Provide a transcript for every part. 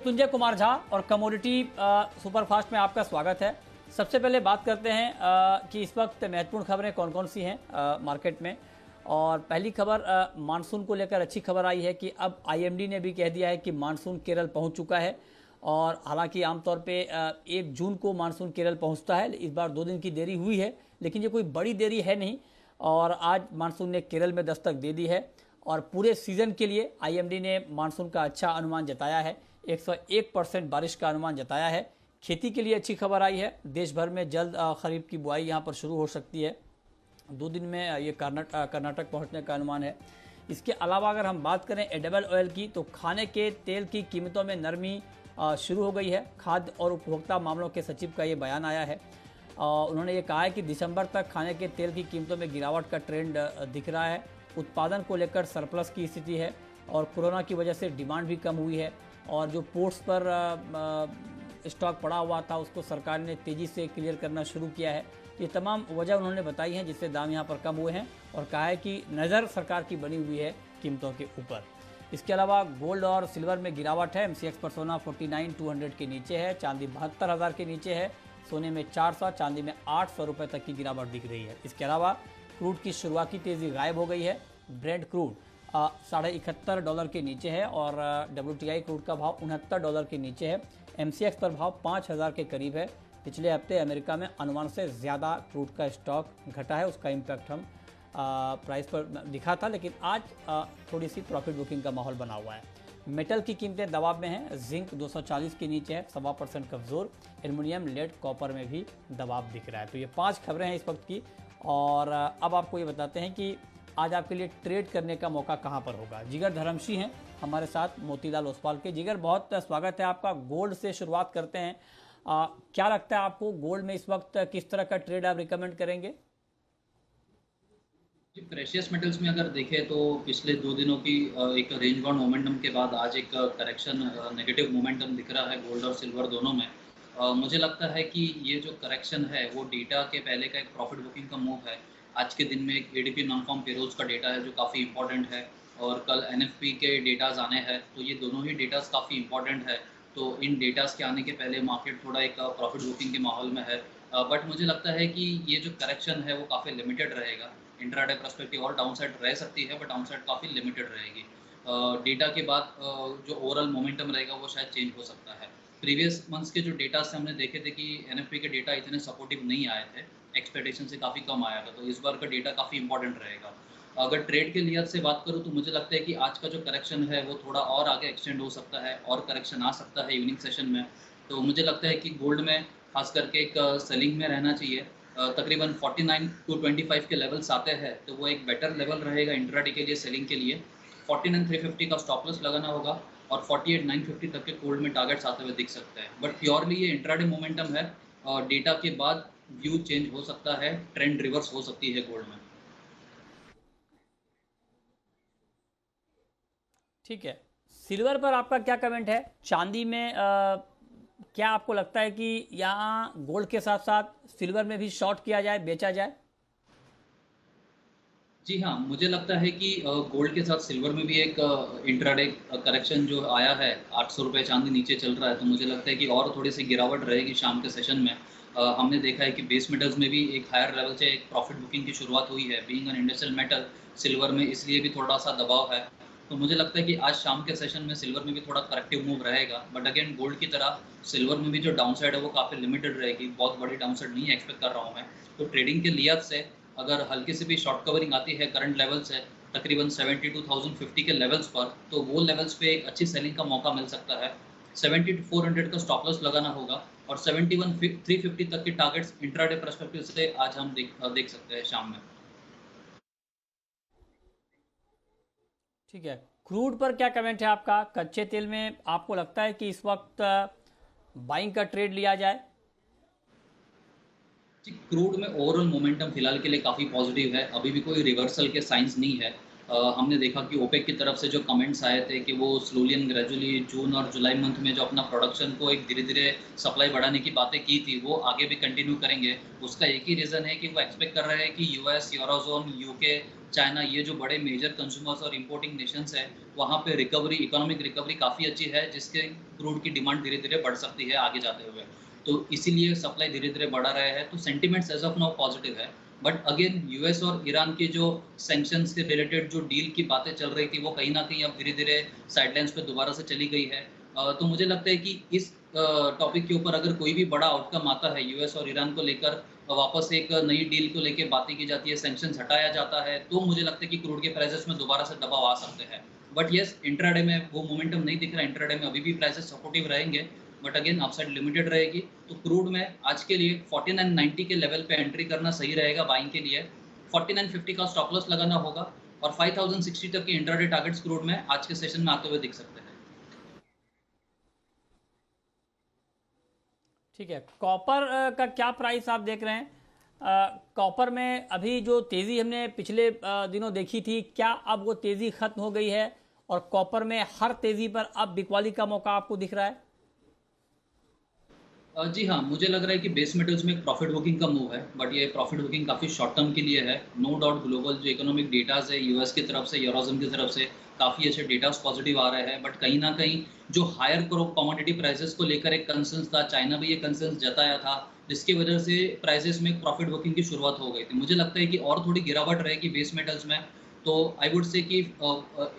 मृत्युंजय कुमार झा और commodity superfast में आपका स्वागत है। सबसे पहले बात करते हैं कि इस वक्त महत्वपूर्ण खबरें कौन कौन सी हैं मार्केट में। और पहली खबर मानसून को लेकर अच्छी खबर आई है कि अब आईएमडी ने भी कह दिया है कि मानसून केरल पहुंच चुका है। और हालांकि आमतौर पे 1 जून को मानसून केरल पहुंचता है, इस बार 2 दिन की देरी हुई है, लेकिन ये कोई बड़ी देरी है नहीं। और आज मानसून ने केरल में दस्तक दे दी है और पूरे सीजन के लिए आईएमडी ने मानसून का अच्छा अनुमान जताया है। 101% बारिश का अनुमान जताया है। खेती के लिए अच्छी खबर आई है, देश भर में जल्द खरीफ की बुआई यहाँ पर शुरू हो सकती है। 2 दिन में ये कर्नाटक पहुँचने का अनुमान है। इसके अलावा अगर हम बात करें एडिबल ऑयल की, तो खाने के तेल की कीमतों में नरमी शुरू हो गई है। खाद्य और उपभोक्ता मामलों के सचिव का ये बयान आया है। उन्होंने ये कहा है कि दिसंबर तक खाने के तेल की कीमतों में गिरावट का ट्रेंड दिख रहा है। उत्पादन को लेकर सरप्लस की स्थिति है और कोरोना की वजह से डिमांड भी कम हुई है। और जो पोर्ट्स पर स्टॉक पड़ा हुआ था उसको सरकार ने तेज़ी से क्लियर करना शुरू किया है। ये तमाम वजह उन्होंने बताई हैं जिससे दाम यहाँ पर कम हुए हैं और कहा है कि नज़र सरकार की बनी हुई है कीमतों के ऊपर। इसके अलावा गोल्ड और सिल्वर में गिरावट है। MCX पर सोना 49,200 के नीचे है, चांदी 72,000 के नीचे है, सोने में 400, चांदी में 800 रुपये तक की गिरावट दिख रही है। इसके अलावा क्रूड की शुरुआती तेज़ी गायब हो गई है। ब्रेंट क्रूड $71.5 के नीचे है और WTI क्रूड का भाव $69 के नीचे है। MCX पर भाव 5,000 के करीब है। पिछले हफ्ते अमेरिका में अनुमान से ज़्यादा क्रूड का स्टॉक घटा है, उसका इम्पैक्ट हम प्राइस पर दिखा था, लेकिन आज थोड़ी सी प्रॉफिट बुकिंग का माहौल बना हुआ है। मेटल की कीमतें दबाव में हैं। जिंक 240 के नीचे है, 1.25% कमज़ोर। एल्युमिनियम, लेड, कॉपर में भी दबाव दिख रहा है। तो ये 5 खबरें हैं इस वक्त की। और अब आपको ये बताते हैं कि आज आपके लिए ट्रेड करने का मौका कहां पर होगा। जिगर धर्मशी हैं हमारे साथ मोतीलाल ओसवाल के। जिगर, बहुत स्वागत है आपका। गोल्ड से शुरुआत करते हैं। क्या लगता है आपको गोल्ड में इस वक्त किस तरह का ट्रेड आप रिकमेंड करेंगे? जी, प्रेशियस मेटल्स में अगर देखें तो पिछले 2 दिनों की एक रेंज बाउंड मोमेंटम के बाद आज एक करेक्शन नेगेटिव मोमेंटम दिख रहा है गोल्ड और सिल्वर दोनों में। मुझे लगता है कि ये जो करेक्शन है वो डेटा के पहले का एक प्रॉफिट बुकिंग का मूव है। आज के दिन में एक ADP नॉन फार्म पेरोल्स का डेटा है जो काफ़ी इंपॉर्टेंट है और कल NFP के डेटाज आने हैं, तो ये दोनों ही डेटाज काफ़ी इंपॉर्टेंट है। तो इन डेटाज के आने के पहले मार्केट थोड़ा एक प्रॉफिट बुकिंग के माहौल में है। बट मुझे लगता है कि ये जो करेक्शन है वो काफ़ी लिमिटेड रहेगा। इंट्राडे पर्सपेक्टिव और डाउनसाइड रह सकती है, बट डाउनसाइड काफ़ी लिमिटेड रहेगी। डेटा के बाद जो ओवरऑल मोमेंटम रहेगा वो शायद चेंज हो सकता है। प्रीवियस मंथ्स के जो डेटा से हमने देखे थे कि NFP के डेटा इतने सपोर्टिव नहीं आए थे, एक्सपेक्टेशन से काफ़ी कम आया था, तो इस बार का डेटा काफ़ी इंपॉर्टेंट रहेगा। अगर ट्रेड के लिहाज से बात करूँ तो मुझे लगता है कि आज का जो करेक्शन है वो थोड़ा और आगे एक्सटेंड हो सकता है और करेक्शन आ सकता है इवनिंग सेशन में। तो मुझे लगता है कि गोल्ड में खास करके एक सेलिंग में रहना चाहिए। तकरीबन 49 टू 25 के लेवल्स आते हैं तो वो एक बेटर लेवल रहेगा इंट्राडे के लिए, सेलिंग के लिए। 49,350 का स्टॉप लॉस लगाना होगा और 48,950 तक के गोल्ड में टारगेट्स आते हुए दिख सकते हैं। बट प्योरली ये इंट्राडे मोमेंटम है और डेटा के बाद व्यू चेंज हो सकता है, ट्रेंड रिवर्स हो सकती है गोल्ड में। ठीक है, सिल्वर पर आपका क्या कमेंट है? चांदी में क्या आपको लगता है कि यहाँ गोल्ड के साथ साथ सिल्वर में भी शॉर्ट किया जाए, बेचा जाए? जी हाँ, मुझे लगता है कि गोल्ड के साथ सिल्वर में भी एक इंट्राडे करेक्शन जो आया है, 800 रुपये चांदी नीचे चल रहा है, तो मुझे लगता है कि और थोड़ी सी गिरावट रहेगी शाम के सेशन में। हमने देखा है कि बेस मेटल्स में भी एक हायर लेवल से एक प्रॉफिट बुकिंग की शुरुआत हुई है, being an industrial metal. Silver में इसलिए भी थोड़ा सा दबाव है। तो मुझे लगता है कि आज शाम के सेशन में सिल्वर में भी थोड़ा करेक्टिव मूव रहेगा। बट अगेन गोल्ड की तरह सिल्वर में भी जो डाउन साइड है वो काफ़ी लिमिटेड रहेगी, बहुत बड़ी डाउन साइड नहीं एक्सपेक्ट कर रहा हूँ मैं। तो ट्रेडिंग के लिहाज से अगर हल्की सी भी शॉर्ट कवरिंग आती है करंट लेवल से तकरीबन 72,050 के लेवल्स पर, तो वो लेवल्स पे एक अच्छी सेलिंग का मौका मिल सकता है। 70 to 400 का स्टॉप लॉस लगाना होगा और 71,350 तक के टारगेट्स इंट्राडे पर्सपेक्टिव से आज हम देख सकते हैं शाम में। ठीक है, क्रूड पर क्या कमेंट है आपका? कच्चे तेल में आपको लगता है कि इस वक्त बाइंग का ट्रेड लिया जाए? जी, क्रूड में ओवरऑल मोमेंटम फिलहाल के लिए काफ़ी पॉजिटिव है, अभी भी कोई रिवर्सल के साइंस नहीं है। हमने देखा कि ओपेक की तरफ से जो कमेंट्स आए थे कि वो स्लोली एंड ग्रेजुअली जून और जुलाई मंथ में जो अपना प्रोडक्शन को एक धीरे धीरे सप्लाई बढ़ाने की बातें की थी वो आगे भी कंटिन्यू करेंगे। उसका एक ही रीज़न है कि वो एक्सपेक्ट कर रहे हैं कि US, यूरोजोन, UK चाइना, ये जो बड़े मेजर कंज्यूमर्स और इंपोर्टिंग नेशंस है, वहाँ पे रिकवरी, इकोनॉमिक रिकवरी काफ़ी अच्छी है, जिसके क्रूड की डिमांड धीरे-धीरे बढ़ सकती है आगे जाते हुए। तो इसीलिए सप्लाई धीरे-धीरे बढ़ा रहे हैं, तो sentiments as of now positive है। बट अगेन यूएस और ईरान के जो सैंक्शंस के रिलेटेड जो डील की बातें चल रही थी, वो कहीं न कहीं अब धीरे-धीरे साइडलाइंस पे दोबारा से चली गई है। तो मुझे लगता है कि इस टॉपिक के ऊपर अगर कोई भी बड़ा आउटकम आता है यूएस और ईरान को लेकर, वापस एक नई डील को लेके बातें की जाती है, सैंक्शंस हटाया जाता है, तो मुझे लगता है कि क्रूड के प्राइसेस में दोबारा से दबाव आ सकते हैं। बट येस, इंट्राडे में वो मोमेंटम नहीं दिख रहा, इंट्राडे में अभी भी प्राइसेस सपोर्टिव रहेंगे, बट अगेन अपसाइड लिमिटेड रहेगी। तो क्रूड में आज के लिए 49.90 के लेवल पे एंट्री करना सही रहेगा बाइंग के लिए। 49.50 का स्टॉप लॉस लगाना होगा और 5060 तक के इंट्राडे टारगेट्स क्रूड में आज के सेशन में आते हुए दिख सकते हैं। ठीक है, कॉपर का क्या प्राइस आप देख रहे हैं? कॉपर में अभी जो तेज़ी हमने पिछले दिनों देखी थी, क्या अब वो तेज़ी खत्म हो गई है और कॉपर में हर तेज़ी पर अब बिकवाली का मौका आपको दिख रहा है? जी हाँ, मुझे लग रहा है कि बेस मेटल्स में एक प्रॉफिट बुकिंग का मूव है, बट ये प्रॉफिट बुकिंग काफ़ी शॉर्ट टर्म के लिए है। नो डाउट ग्लोबल जो इकोनॉमिक डेटाज़ है यूएस की तरफ से, यूरोज़ोन की तरफ से काफ़ी अच्छे डेटाज़ पॉजिटिव आ रहे हैं, बट कहीं न कहीं जो हायर कमोडिटी प्राइसेस को लेकर एक कंसर्न्स था, चाइना भी ये कंसर्न्स जताया था, जिसकी वजह से प्राइसेस में प्रॉफिट बुकिंग की शुरुआत हो गई थी। मुझे लगता है कि और थोड़ी गिरावट रहेगी बेस मेटल्स में, तो आई वुड से कि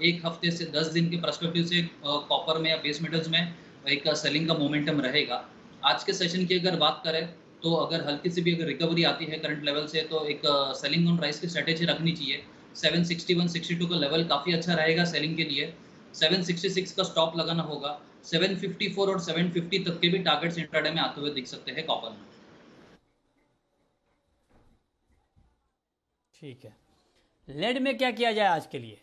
1 हफ्ते से 10 दिन के पर्सपेक्टिव से कॉपर में या बेस मेटल्स में एक सेलिंग का मोमेंटम रहेगा। आज के सेशन की अगर बात करें, तो अगर हल्की सी भी अगर रिकवरी आती है करंट लेवल से, तो एक सेलिंग ऑन राइज की स्ट्रेटेजी रखनी चाहिए। 761 62 का लेवल काफ़ी अच्छा रहेगा सेलिंग के लिए। 766 का स्टॉप लगाना होगा। 754 और 750 तक के भी टारगेट्स इंट्राडे में आते हुए दिख सकते हैं कॉपर में। ठीक है, लेड में क्या किया जाए आज के लिए?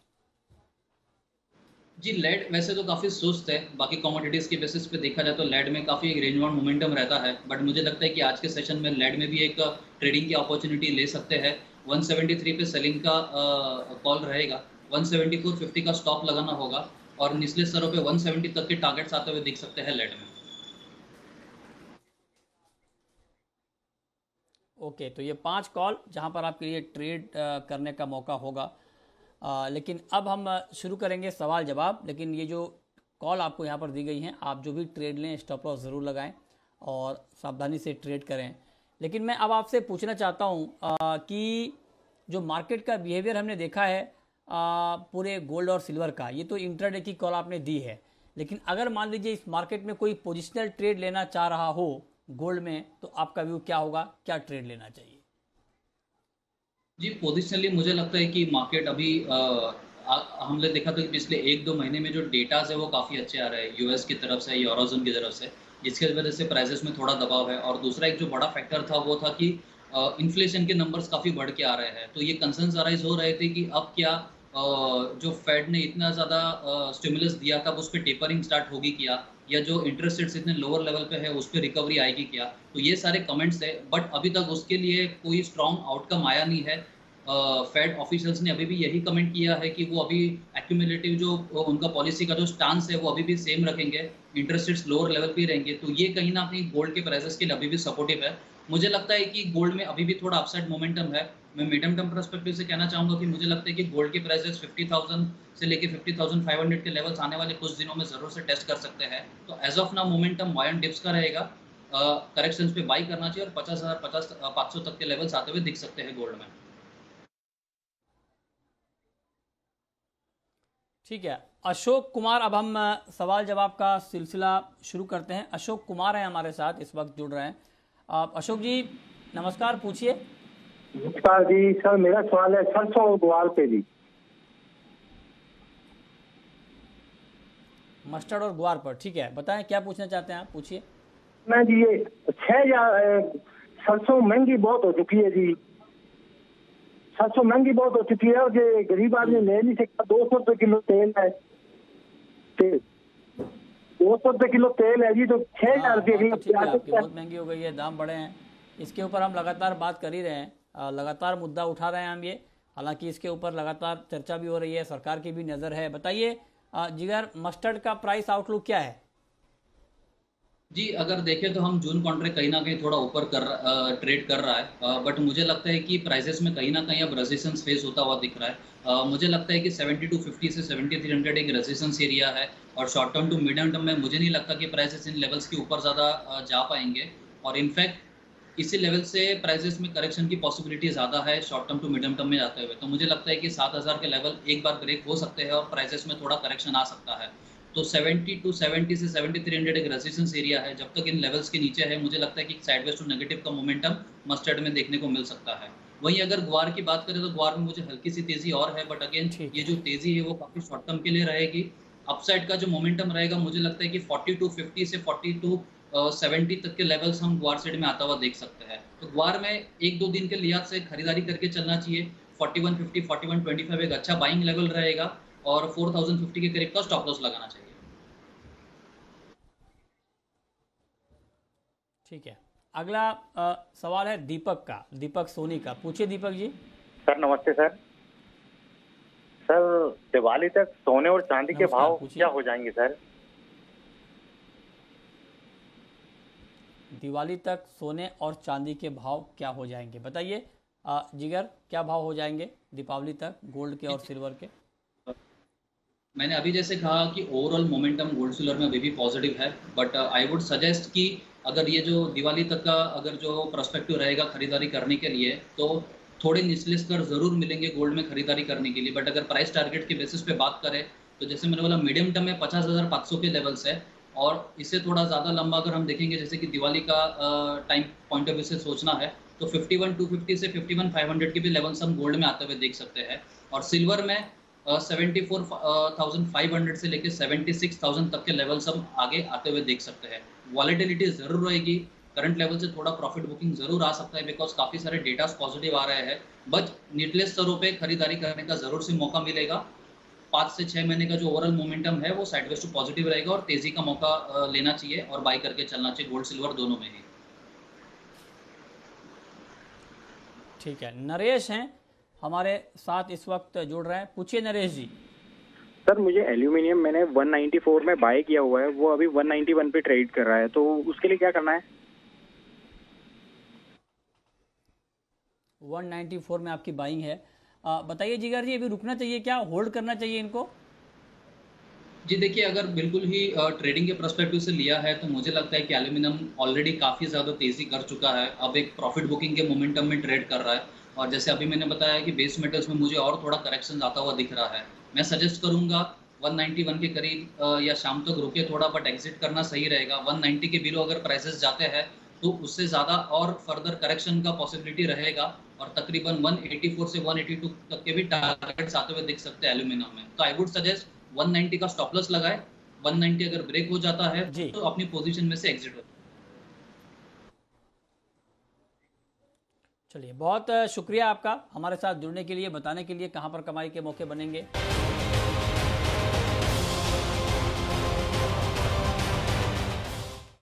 जी, लेड वैसे तो काफ़ी सुस्त है, बाकी कमोडिटीज़ के बेसिस पे देखा जाए तो लेड में काफ़ी रेंज बाउंड मोमेंटम रहता है, बट मुझे लगता है कि आज के सेशन में लेड में भी एक ट्रेडिंग की अपॉर्चुनिटी ले सकते हैं। 173 पे सेलिंग का कॉल रहेगा, 174.50 का स्टॉप लगाना होगा और निचले स्तरों पे 170 तक के टारगेट्स आते हुए दिख सकते हैं लेड में। ओके, तो ये 5 कॉल जहां पर आपके लिए ट्रेड करने का मौका होगा। लेकिन अब हम शुरू करेंगे सवाल जवाब। लेकिन ये जो कॉल आपको यहाँ पर दी गई हैं, आप जो भी ट्रेड लें स्टॉप लॉस ज़रूर लगाएं और सावधानी से ट्रेड करें। लेकिन मैं अब आपसे पूछना चाहता हूँ कि जो मार्केट का बिहेवियर हमने देखा है पूरे गोल्ड और सिल्वर का, ये तो इंट्राडे की कॉल आपने दी है, लेकिन अगर मान लीजिए इस मार्केट में कोई पोजिशनल ट्रेड लेना चाह रहा हो गोल्ड में, तो आपका व्यू क्या होगा? क्या ट्रेड लेना चाहिए? जी, पोजिशनली मुझे लगता है कि मार्केट अभी हमने देखा था कि पिछले 1-2 महीने में जो डेटाज़ है वो काफ़ी अच्छे आ रहे हैं यूएस की तरफ से, यूरोज़ोन की तरफ से, जिसकी वजह से प्राइसेस में थोड़ा दबाव है। और दूसरा एक जो बड़ा फैक्टर था वो था कि इन्फ्लेशन के नंबर्स काफ़ी बढ़ के आ रहे हैं। तो ये कंसर्न्स अराइज़ हो रहे थे कि अब क्या जो फेड ने इतना ज़्यादा स्टिमुलस दिया था, अब उस पे टेपरिंग स्टार्ट होगी क्या? या जो इंटरेस्ट रेट्स इतने लोअर लेवल पे है, उस पे रिकवरी आएगी क्या? तो ये सारे कमेंट्स है, बट अभी तक उसके लिए कोई स्ट्रॉन्ग आउटकम आया नहीं है। फेड ऑफिशियल्स ने अभी भी यही कमेंट किया है कि वो अभी एक्यूमुलेटिव जो उनका पॉलिसी का जो स्टांस है वो अभी भी सेम रखेंगे, इंटरेस्ट रेट्स लोअर लेवल पे ही रहेंगे। तो ये कहीं ना कहीं गोल्ड के प्राइसेस के लिए अभी भी सपोर्टिव है। मुझे लगता है कि गोल्ड में अभी भी थोड़ा अपसाइड मोमेंटम है। मैं मीडियम टर्म पर्सपेक्टिव से कहना चाहूंगा कि मुझे लगता है कि गोल्ड के प्राइसेस 50,000 से लेके 50,500 के लेवल्स आने वाले कुछ दिनों में जरूर से टेस्ट कर सकते हैं। तो as of now momentum buy and dips का रहेगा। करेक्शंस पे बाई करना चाहिए और 50,500 तक के लेवल्स आते हुए दिख सकते हैं गोल्ड में। ठीक है, अशोक कुमार, अब हम सवाल जवाब का सिलसिला शुरू करते हैं। अशोक कुमार हैं हमारे साथ, इस वक्त जुड़ रहे हैं। अशोक जी नमस्कार, पूछिए। नमस्कार जी सर, मेरा सवाल है सरसों और ग्वार पे जी। मस्टर्ड और ग्वार पर, ठीक है, बताएं क्या पूछना चाहते हैं आप, पूछिए। मैं जी ये 6,000 सरसों महंगी बहुत हो चुकी है जी। सरसों महंगी बहुत हो चुकी है और ये गरीब आदमी ले नहीं सकता। 200 रुपये किलो तेल है, 200 रुपये किलो तेल है जी, तो 6,000 रुपये बात तो ठीक है, आपकी किलो। बहुत महंगी हो गई है, दाम बढ़े हैं। इसके ऊपर हम लगातार बात कर ही रहे हैं, लगातार मुद्दा उठा रहे हैं हम ये। हालांकि इसके ऊपर लगातार चर्चा भी हो रही है, सरकार की भी नज़र है। बताइए जिगर, मस्टर्ड का प्राइस आउटलुक क्या है? जी, अगर देखें तो हम जून कॉन्ट्रैक्ट कहीं न कहीं थोड़ा ऊपर ट्रेड कर रहा है, बट मुझे लगता है कि प्राइसेस में कहीं न कहीं अब रेजिस्टेंस फेस होता हुआ दिख रहा है। मुझे लगता है कि 7250 से 7300 एक रेजिस्टेंस एरिया है और short term to medium term में मुझे नहीं लगता कि प्राइसेस इन लेवल्स के ऊपर ज़्यादा जा पाएँगे और इनफैक्ट इसी लेवल से प्राइसेस में करेक्शन की पॉसिबिलिटी ज़्यादा है short term to medium term में जाते हुए। तो मुझे लगता है कि 7000 के लेवल एक बार ब्रेक हो सकते हैं और प्राइसेस में थोड़ा करेक्शन आ सकता है। तो 70 से 7300 एक रेजिस्टेंस एरिया है। जब तक इन लेवल्स के नीचे है, मुझे लगता है कि साइडवेज टू नेगेटिव का मोमेंटम मस्टर्ड में देखने को मिल सकता है। वहीं अगर ग्वार की बात करें तो ग्वार में मुझे हल्की सी तेज़ी और है, बट अगेन ठीक ये है। जो तेज़ी है वो काफ़ी शॉर्ट टर्म के लिए रहेगी। अपसाइड का जो मोमेंटम रहेगा मुझे लगता है कि 4250 से 4270 तक के लेवल्स हम ग्वार साइड में आता हुआ देख सकते हैं। तो ग्वार में 1-2 दिन के लिहाज से खरीदारी करके चलना चाहिए। 4150, 4125 एक अच्छा बाइंग लेवल रहेगा और 4050 के करीब का स्टॉप लॉस लगाना चाहिए। ठीक है। अगला सवाल है दीपक का, दीपक सोनी का। पूछिए दीपक जी। सर नमस्ते सर। सर दिवाली तक सोने और चांदी के नमस्कार, भाव पूछिए। क्या हो जाएंगे सर? दिवाली तक सोने और चांदी के भाव क्या हो जाएंगे, बताइए जिगर, क्या भाव हो जाएंगे दीपावली तक गोल्ड के और सिल्वर के? मैंने अभी जैसे कहा कि ओवरऑल मोमेंटम गोल्ड सिल्वर में अभी भी पॉजिटिव है, बट आई वुड सजेस्ट कि अगर ये जो दिवाली तक का अगर जो पर्सपेक्टिव रहेगा खरीदारी करने के लिए, तो थोड़े निचले स्तर ज़रूर मिलेंगे गोल्ड में खरीदारी करने के लिए। बट अगर प्राइस टारगेट के बेसिस पे बात करें तो जैसे मैंने बोला मीडियम टर्म में 50,500 के लेवल्स है और इससे थोड़ा ज़्यादा लंबा अगर हम देखेंगे जैसे कि दिवाली का टाइम पॉइंट ऑफ व्यू से सोचना है तो 51,250 से 51,500 के भी लेवल्स हम गोल्ड में आते हुए देख सकते हैं और सिल्वर में 74,500 से लेकर 76,000 तक के लेवल्स हम आगे आते हुए देख सकते हैं। वॉलेटिलिटी ज़रूर रहेगी, करंट लेवल से थोड़ा प्रॉफिट बुकिंग ज़रूर आ सकता है बिकॉज काफ़ी सारे डेटास पॉजिटिव आ रहे हैं, बट निचले स्तरों पे खरीदारी करने का ज़रूर से मौका मिलेगा। 5 से 6 महीने का जो ओवरऑल मोमेंटम है वो साइडवेज टू पॉजिटिव रहेगा और तेज़ी का मौका लेना चाहिए और बाई करके चलना चाहिए गोल्ड सिल्वर दोनों में ही। ठीक है, नरेश हैं हमारे साथ इस वक्त जुड़ रहे हैं। पूछिए नरेश जी। सर मुझे एल्यूमिनियम मैंने 194 में बाय किया हुआ है, वो अभी 191 पे ट्रेड कर रहा है, तो उसके लिए क्या करना है? 194 में आपकी बाइंग है। बताइए जिगर जी, अभी रुकना चाहिए क्या, होल्ड करना चाहिए इनको? जी देखिए, अगर बिल्कुल ही ट्रेडिंग के पर्सपेक्टिव से लिया है तो मुझे लगता है कि एल्यूमिनियम ऑलरेडी काफ़ी ज़्यादा तेज़ी कर चुका है, अब एक प्रॉफिट बुकिंग के मोमेंटम में ट्रेड कर रहा है और जैसे अभी मैंने बताया कि बेस मेटल्स में मुझे और थोड़ा करेक्शन आता हुआ दिख रहा है। मैं सजेस्ट करूंगा 191 के करीब या शाम तक रुके थोड़ा, बट एग्जिट करना सही रहेगा। 190 के बिलो अगर प्राइसेस जाते हैं तो उससे ज़्यादा और फर्दर करेक्शन का पॉसिबिलिटी रहेगा और तकरीबन 184 से 182 तक के भी टारगेट्स आते हुए दिख सकते हैं एल्यूमिनियम में। तो आई वुड सजेस्ट 190 का स्टॉप लॉस लगाए, 190 अगर ब्रेक हो जाता है जी। तो अपनी पोजीशन में से एग्जिट हो। चलिए, बहुत शुक्रिया आपका हमारे साथ जुड़ने के लिए, बताने के लिए कहाँ पर कमाई के मौके बनेंगे।